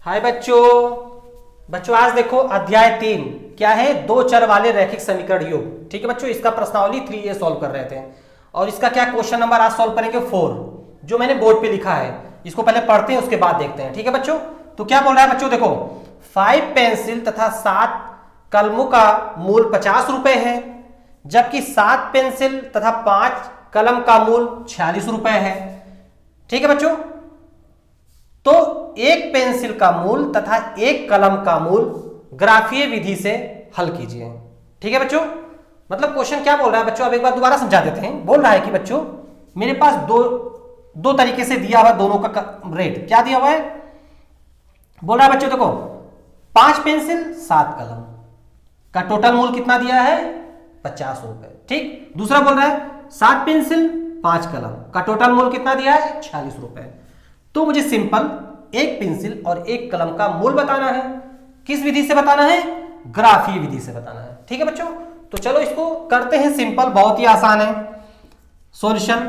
हाय बच्चों। बच्चों आज देखो अध्याय 3 क्या है, दो चर वाले रैखिक समीकरण योग। ठीक है बच्चों, इसका प्रश्नावली 3A सॉल्व कर रहे थे और इसका क्या क्वेश्चन नंबर आज सॉल्व करेंगे 4, जो मैंने बोर्ड पे लिखा है। इसको पहले पढ़ते हैं उसके बाद देखते हैं। ठीक है बच्चों, तो क्या बोल रहा है बच्चों, देखो 5 पेंसिल तथा 7 कलमों का मूल 50 रुपए है, जबकि 7 पेंसिल तथा 5 कलम का मूल 46 रुपए है। ठीक है बच्चों, तो एक पेंसिल का मूल तथा एक कलम का मूल ग्राफीय विधि से हल कीजिए। ठीक है बच्चों, मतलब क्वेश्चन क्या बोल रहा है बच्चों, अब एक बार दोबारा समझा देते हैं। बोल रहा है कि बच्चों मेरे पास दो तरीके से दिया हुआ दोनों का रेट क्या दिया हुआ है। बोल रहा है बच्चों देखो 5 पेंसिल 7 कलम का टोटल मूल कितना दिया है, 50 रुपए। ठीक, दूसरा बोल रहा है 7 पेंसिल 5 कलम का टोटल मूल कितना दिया है, 46 रुपए। तो मुझे सिंपल एक पेंसिल और एक कलम का मूल बताना है। किस विधि से बताना है, ग्राफीय विधि से बताना है। ठीक है बच्चों, तो चलो इसको करते हैं सिंपल, बहुत ही आसान है सॉल्यूशन।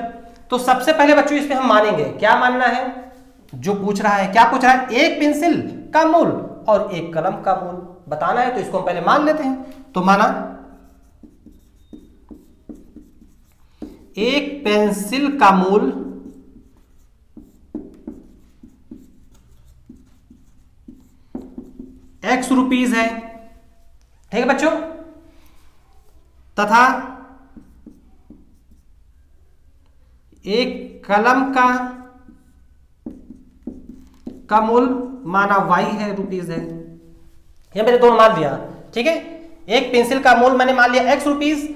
तो सबसे पहले बच्चों इसमें हम मानेंगे, क्या मानना है, जो पूछ रहा है, क्या पूछ रहा है, एक पेंसिल का मूल और एक कलम का मूल बताना है। तो इसको हम पहले मान लेते हैं। तो माना एक पेंसिल का मूल X रुपीस है। ठीक है बच्चों, तथा एक कलम का मूल माना Y है, रुपीस है। ये मैंने दोनों मान लिया। ठीक है, एक पेंसिल का मूल मैंने मान लिया X रुपीस,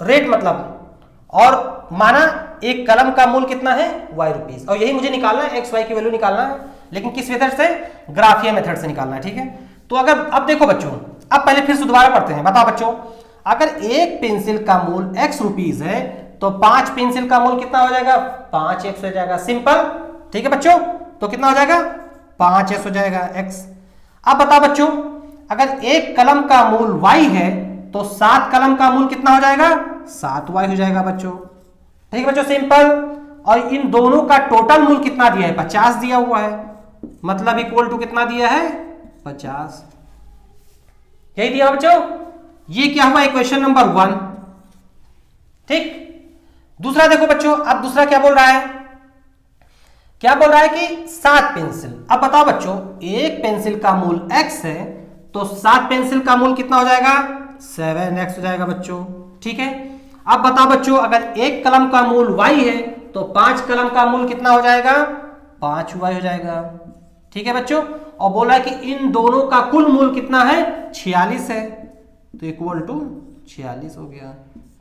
रेट मतलब, और माना एक कलम का मूल कितना है, Y रुपीस। और यही मुझे निकालना है, XY की वैल्यू निकालना है, लेकिन किस मेथड से, ग्राफीय मेथड से निकालना है। ठीक है, तो अगर अब देखो बच्चों, अब पहले फिर से दोबारा पढ़ते हैं। बताओ बच्चों, अगर एक पेंसिल का मूल X रुपीस है तो 5 पेंसिल का मूल कितना हो जाएगा, 5X हो जाएगा। सिंपल। ठीक है बच्चों, तो कितना हो जाएगा, 5S हो जाएगा X। अब बताओ बच्चों, अगर एक कलम का मूल Y है तो 7 कलम का मूल कितना हो जाएगा, 7Y हो जाएगा बच्चों। ठीक है बच्चों, सिंपल। और इन दोनों का टोटल मूल कितना दिया है, 50 दिया हुआ है, मतलब इक्वल टू कितना दिया है, 50। यही दिया बच्चों, ये क्या हुआ, इक्वेशन नंबर 1। ठीक, दूसरा देखो बच्चों, अब दूसरा क्या बोल रहा है, क्या बोल रहा है कि 7 पेंसिल। अब बताओ बच्चों, एक पेंसिल का मूल X है तो 7 पेंसिल का मूल कितना हो जाएगा, 7X हो जाएगा बच्चों। ठीक है, अब बताओ बच्चों, अगर एक कलम का मूल Y है तो 5 कलम का मूल कितना हो जाएगा, 5Y हो जाएगा। ठीक है बच्चों, और बोला कि इन दोनों का कुल मूल कितना है, 46 है, तो इक्वल टू 46 हो गया।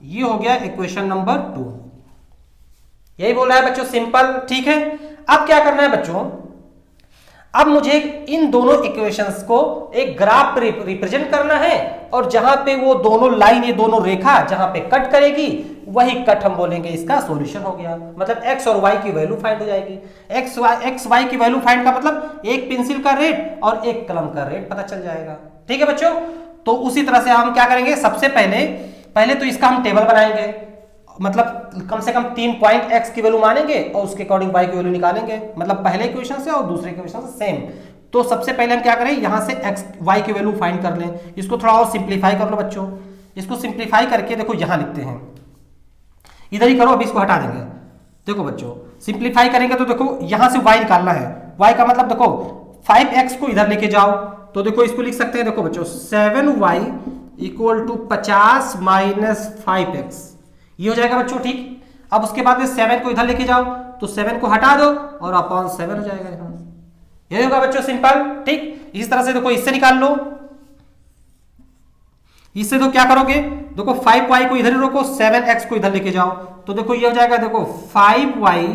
ये हो गया इक्वेशन नंबर 2। यही बोल रहा है बच्चों, सिंपल। ठीक है, अब क्या करना है बच्चों, अब मुझे इन दोनों इक्वेशंस को एक ग्राफ पे रिप्रेजेंट करना है, और जहां पे वो दोनों लाइन, ये दोनों रेखा जहां पे कट करेगी वही कट हम बोलेंगे इसका सॉल्यूशन हो गया। मतलब x और y की वैल्यू फाइंड हो जाएगी। x y की वैल्यू फाइंड का मतलब एक पेंसिल का रेट और एक कलम का रेट पता चल जाएगा। ठीक है बच्चों, तो उसी तरह से हम क्या करेंगे, सबसे पहले तो इसका हम टेबल बनाएंगे, मतलब कम से कम 3 पॉइंट x की वैल्यू मानेंगे और उसके अकॉर्डिंग y की वैल्यू निकालेंगे, मतलब पहले इक्वेशन से और दूसरे इक्वेशन से सेम। तो सबसे पहले हम क्या करें, यहां से x y की वैल्यू फाइंड कर लें। इसको थोड़ा और सिंप्लीफाई कर लो बच्चों। इसको सिंप्लीफाई करके देखो यहां लिखते हैं, इधर ही करो, अभी इसको हटा देंगे। देखो बच्चों, सिंप्लीफाई करेंगे तो देखो यहां से y निकालना है। y का मतलब देखो 5x को इधर लेके जाओ, तो देखो इसको लिख सकते हैं, देखो बच्चों 7y equal to 50 minus 5x, ये हो जाएगा बच्चों। ठीक, अब उसके बाद में 7 को इधर लेके जाओ तो 7 को हटा दो और अपॉन 7 हो जाएगा यहां। यही होगा बच्चों, सिंपल। ठीक, इस तरह से देखो इससे निकाल लो, इससे तो क्या करोगे, देखो 5y को इधर ही रखो, 7x को इधर लेके जाओ, तो देखो ये हो जाएगा, देखो 5y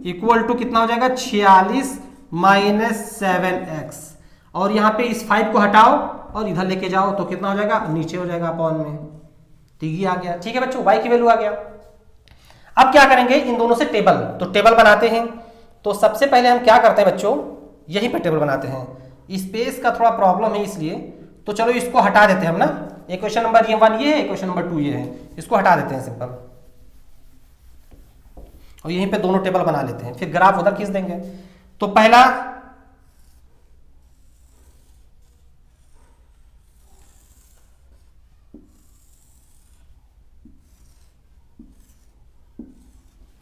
इक्वल टू कितना हो जाएगा, 46 माइनस 7x, और यहां पे इस 5 को हटाओ और इधर लेके जाओ तो कितना हो जाएगा, नीचे हो जाएगा अपॉन में। तो ये आ गया। ठीक है बच्चों, y की वैल्यू आ गया। अब क्या करेंगे, इन दोनों से टेबल, तो टेबल बनाते हैं। तो सबसे पहले हम क्या करते हैं बच्चों, यहीं पे टेबल बनाते हैं। स्पेस का थोड़ा प्रॉब्लम है इसलिए, तो चलो इसको हटा देते हैं हम ना। इक्वेशन नंबर 1 ये है, इक्वेशन नंबर 2 ये है, इसको हटा देते हैं सिंपल, और यहीं पे दोनों टेबल बना लेते हैं, फिर ग्राफ उधर खींच देंगे। तो पहला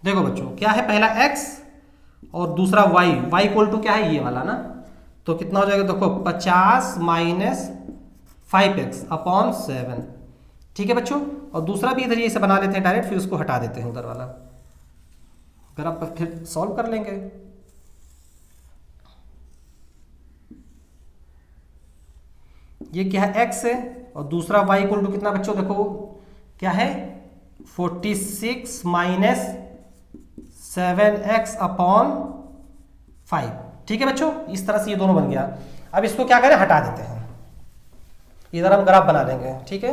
देखो बच्चों क्या है, पहला x और दूसरा y, y इक्वल टू क्या है ये वाला ना, तो कितना हो जाएगा देखो 50 माइनस 5x अपॉन 7। ठीक है बच्चों, और दूसरा भी इधर ये से बना लेते हैं डायरेक्ट, फिर उसको हटा देते हैं उधर वाला, अगर आप फिर सॉल्व कर लेंगे। ये क्या है x है, और दूसरा y इक्वल टू कितना बच्चों देखो क्या है 46 माइनस 7x अपॉन 5। ठीक है बच्चों, इस तरह से ये दोनों बन गया। अब इसको क्या करें, हटा देते हैं, इधर हम ग्राफ बना लेंगे। ठीक है,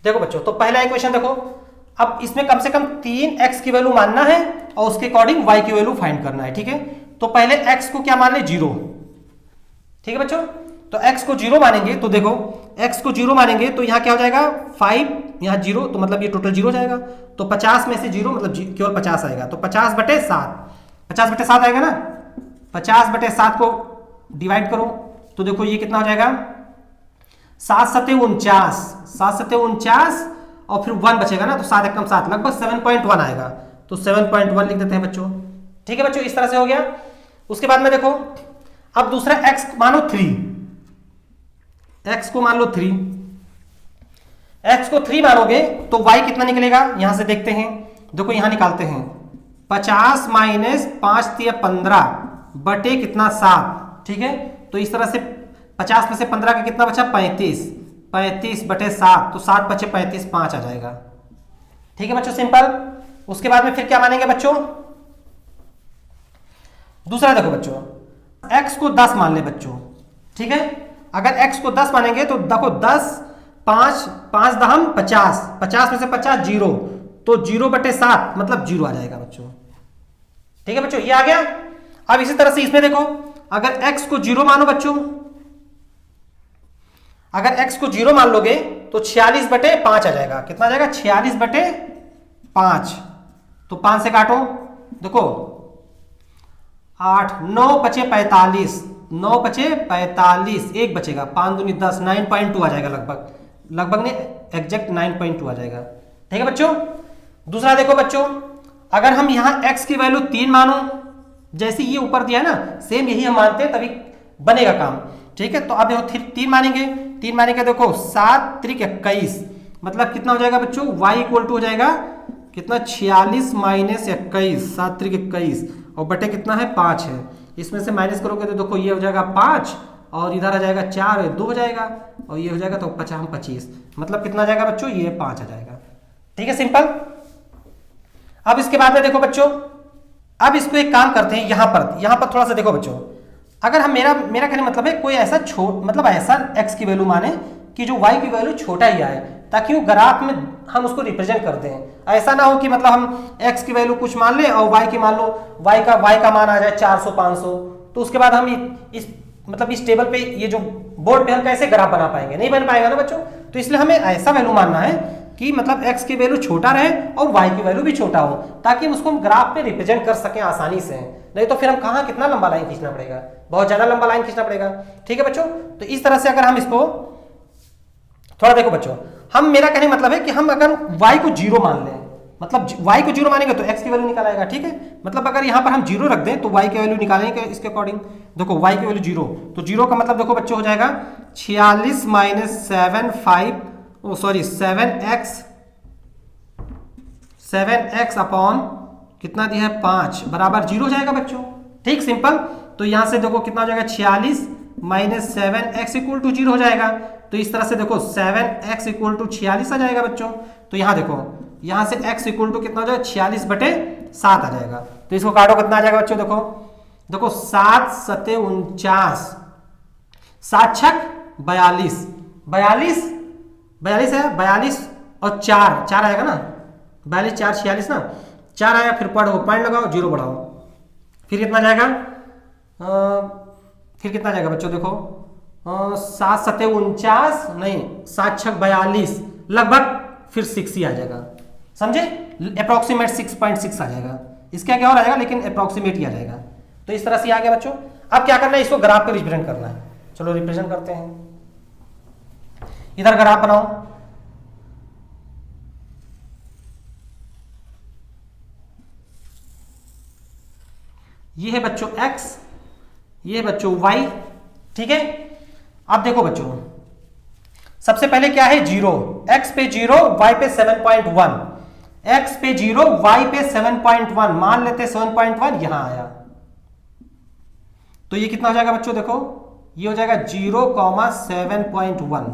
देखो बच्चों तो पहला इक्वेशन देखो, अब इसमें कम से कम 3x की वैल्यू मानना है और उसके अकॉर्डिंग y की वैल्यू फाइंड करना है। ठीक है, तो पहले x को क्या मान ले 0। ठीक है बच्चों, तो x को 0 मानेंगे तो देखो x को 0 मानेंगे तो यहाँ क्या हो जाएगा 5, यहाँ 0, तो मतलब ये टोटल 0 जाएगा, तो 50 में से 0 मतलब केवल 50 आएगा, तो 50/7, 50/7 आएगा ना, 50/7 को डिवाइड करो तो देखो ये कितना हो जाएगा 7 7 49, 7 7 49 और फिर 1 बचेगा ना, तो 7 एकम 7 लगभग 7.1 आएगा, तो 7.1 लिख देते हैं बच्चों। ठीक है बच्चों, इस तरह से हो गया। उसके बाद में देखो अब दूसरा x मानो 3, x को मान लो 3, x को 3 मानोगे तो y कितना निकलेगा यहां से देखते हैं, देखो यहां निकालते हैं 50 माइनस 5 3 15 बटे कितना 7। ठीक है, तो इस तरह से 50 में से 15 का कितना बचा 35, 35/7, तो 7 बचे 35, 5 आ जाएगा। ठीक है बच्चों, सिंपल। उसके बाद में फिर क्या मानेंगे बच्चों, दूसरा देखो बच्चों x को 10 मान ले बच्चों। ठीक है, अगर x को 10 मानेंगे तो देखो 10 5 5 दहम 50, 50 में से 50 0, तो 0/7 मतलब 0 आ जाएगा बच्चों। ठीक है बच्चों, ये आ गया। अब इसी तरह से इसमें देखो अगर x को 0 मानो बच्चों, अगर x को 0 मान लोगे तो 46/5 आ जाएगा, कितना आ जाएगा 46/5, तो 5 से काटो देखो 8, 9 बचे 45, 9 बचे 45, 1 बचेगा, 5 दूनी 10, 9.2 आ जाएगा, लगभग नहीं एग्जैक्ट 9.2 आ जाएगा। ठीक है बच्चों, दूसरा देखो बच्चों अगर हम यहां x की वैल्यू 3 मानो, जैसे ये ऊपर दिया है ना सेम यही हम मानते हैं तभी बनेगा काम। ठीक है, तो अब देखो 3 मानेंगे, 3 मानेंगे देखो 7 3 21 मतलब कितना हो जाएगा बच्चों y इक्वल टू हो जाएगा कितना 46 माइनस 21, 7 3 21 और बटे कितना है 5 है, इसमें से माइनस करोगे तो देखो ये हो जाएगा 5 और इधर आ जाएगा 4 2 हो जाएगा और ये हो जाएगा तो 50 25 मतलब कितना आ जाएगा बच्चों ये 5 आ जाएगा। ठीक है, सिंपल। अब इसके बाद में देखो बच्चों, अब इसको एक काम करते हैं, यहां पर थोड़ा सा देखो बच्चों, अगर हम मेरा कहने मतलब है कोई ऐसा मतलब ऐसा x की वैल्यू माने कि जो y की वैल्यू छोटा ही आए, ताकि वो ग्राफ में हम उसको रिप्रेजेंट करते हैं। ऐसा ना हो कि मतलब हम x की वैल्यू कुछ मान ले और y की मान लो y का मान आ जाए 400 500, तो उसके बाद हम इस टेबल पे ये जो बोर्ड पे हम कैसे ग्राफ बना पाएंगे, नहीं बन पाएगा ना बच्चों। तो इसलिए हमें ऐसा वैल्यू मानना है कि मतलब x की वैल्यू छोटा रहे और y की वैल्यू भी छोटा हो, ताकि हम उसको ग्राफ पे रिप्रेजेंट कर सकें आसानी से। नहीं तो फिर हम कहाँ कितना लंबा लाइन खींचना पड़ेगा, बहुत ज्यादा लंबा लाइन खींचना पड़ेगा। ठीक है बच्चों, तो इस तरह से अगर हम इसको थोड़ा देखो बच्चों, मेरा कहने मतलब है कि हम अगर y को 0 मान लें, मतलब y को 0 मानेंगे तो x की वैल्यू निकाल आएगा। ठीक है, मतलब अगर यहाँ पर हम 0 रख दें तो y की वैल्यू निकालेंगे इसके अकॉर्डिंग। देखो y की वैल्यू 0, तो 0 का मतलब देखो बच्चों हो जाएगा 46 माइनस 7x अपॉन कितना दिया है 5 बराबर 0 हो जाएगा बच्चों। ठीक, सिंपल। तो यहां से देखो कितना हो जाएगा 46 माइनस 7x इक्वल टू 0 हो जाएगा। तो इस तरह से देखो 7x इक्वल टू 46 आ जाएगा बच्चों। तो यहां देखो यहां से x इक्वल टू कितना हो जाएगा 46/7 आ जाएगा। तो इसको काटो कितना आ जाएगा बच्चों, देखो 7 7 49, 7 छक 42, 42 है, 42 और 4 आएगा ना, 42 4 46 ना, 4 आया, फिर पढ़ो पॉइंट लगाओ 0 बढ़ाओ, फिर कितना जाएगा बच्चों देखो 7 7 49 नहीं 7 6 42 लगभग फिर 6 ही आ जाएगा, समझे, अप्रोक्सीमेट 6.6 आ जाएगा। इसका क्या और आ जाएगा लेकिन अप्रोक्सीमेट ही आ जाएगा। तो इस तरह से आ गया बच्चों। अब क्या करना है, इसको ग्राफ पे रिप्रेजेंट करना है। चलो रिप्रेजेंट करते हैं, इधर ग्राफ बनाओ। ये है बच्चों x, ये है बच्चों y, ठीक है। अब देखो बच्चों, सबसे पहले क्या है 0, x पे 0 y पे 7.1, x पे 0 y पे 7.1, मान लेते 7.1 यहां आया, तो ये कितना हो जाएगा बच्चों, देखो ये हो जाएगा 0,7.1,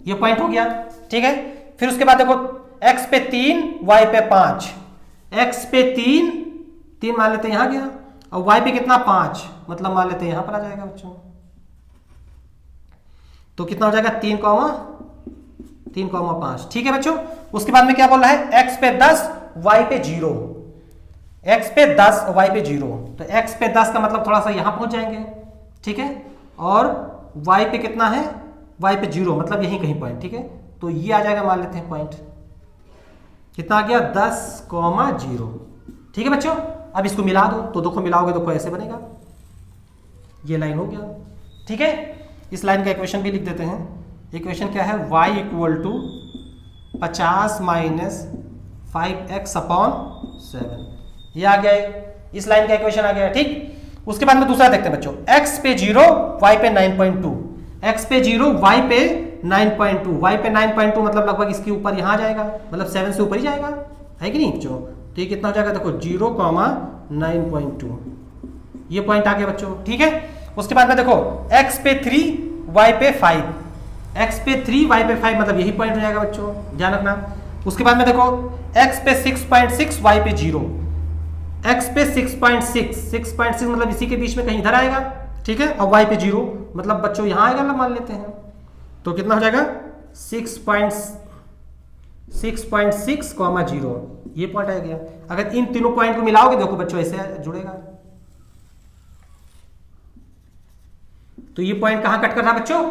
ये पॉइंट हो गया, ठीक है। फिर उसके बाद देखो x पे 3 y पे 5, x पे 3 मान लेते यहां गया, और y पे कितना 5, मतलब मान लेते यहां पर आ जाएगा बच्चों, तो कितना हो जाएगा 3,5, ठीक है बच्चों। उसके बाद में क्या बोल रहा है, x पे 10 y पे 0, x पे 10 y पे 0, तो x पे 10 का मतलब थोड़ा सा यहां पहुंच जाएंगे, ठीक है, और y पे कितना है, y पे 0 मतलब यहीं कहीं पॉइंट, ठीक है, तो ये आ जाएगा, मान लेते हैं पॉइंट कितना आ गया 10,0, ठीक है बच्चों। अब इसको मिला दो, तो देखो मिलाओगे तो ऐसे बनेगा, ये लाइन हो गया, ठीक है। इस लाइन का इक्वेशन भी लिख देते हैं, इक्वेशन क्या है, y equal to 50 minus 5x/7, ये आ गया, इस लाइन का इक्वेशन आ गया, ठीक। उसके बाद में दूसरा देखते हैं बच्चों, x पे 0 y पे 9.2, x पे 0 y पे 9.2, y पे 9.2 मतलब लगभग इसके ऊपर यहां आ जाएगा, मतलब 7 से ऊपर ही जाएगा, है कि नहीं बच्चों। तो ये कितना हो जाएगा, देखो 0,9.2, ये पॉइंट आ गया बच्चों, ठीक है। उसके बाद में देखो x पे 3 y पे 5, x पे 3 y पे 5 मतलब यही पॉइंट हो जाएगा बच्चों, ध्यान रखना। उसके बाद में देखो x पे 6.6 y पे 0, x पे 6.6 मतलब इसी के बीच में कहीं इधर आएगा, ठीक है, और y पे 0 मतलब बच्चों यहां आएगा ना, मान लेते हैं, तो कितना हो जाएगा 6.6,0, ये पॉइंट आ गया। अगर इन तीनों पॉइंट को मिलाओगे देखो बच्चों ऐसे जुड़ेगा, तो ये पॉइंट कहां कट कर रहा है बच्चों,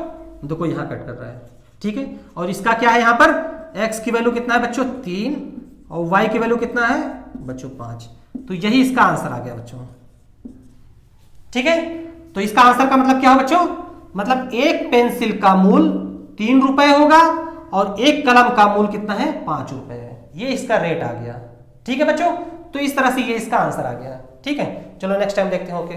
देखो यहां कट कर रहा है, ठीक है। और इसका क्या है, यहां पर x की वैल्यू कितना है बच्चों 3, और y की वैल्यू कितना है बच्चों 5, तो यही इसका आंसर आ गया बच्चों, ठीक है। तो इसका आंसर का मतलब क्या हो बच्चों, मतलब एक पेंसिल का मूल 3 रुपए होगा और एक कलम का मूल कितना है 5 रुपए है, ये इसका रेट आ गया, ठीक है बच्चों। तो इस तरह से ये इसका आंसर आ गया, ठीक है। चलो नेक्स्ट टाइम देखते हैं, ओके।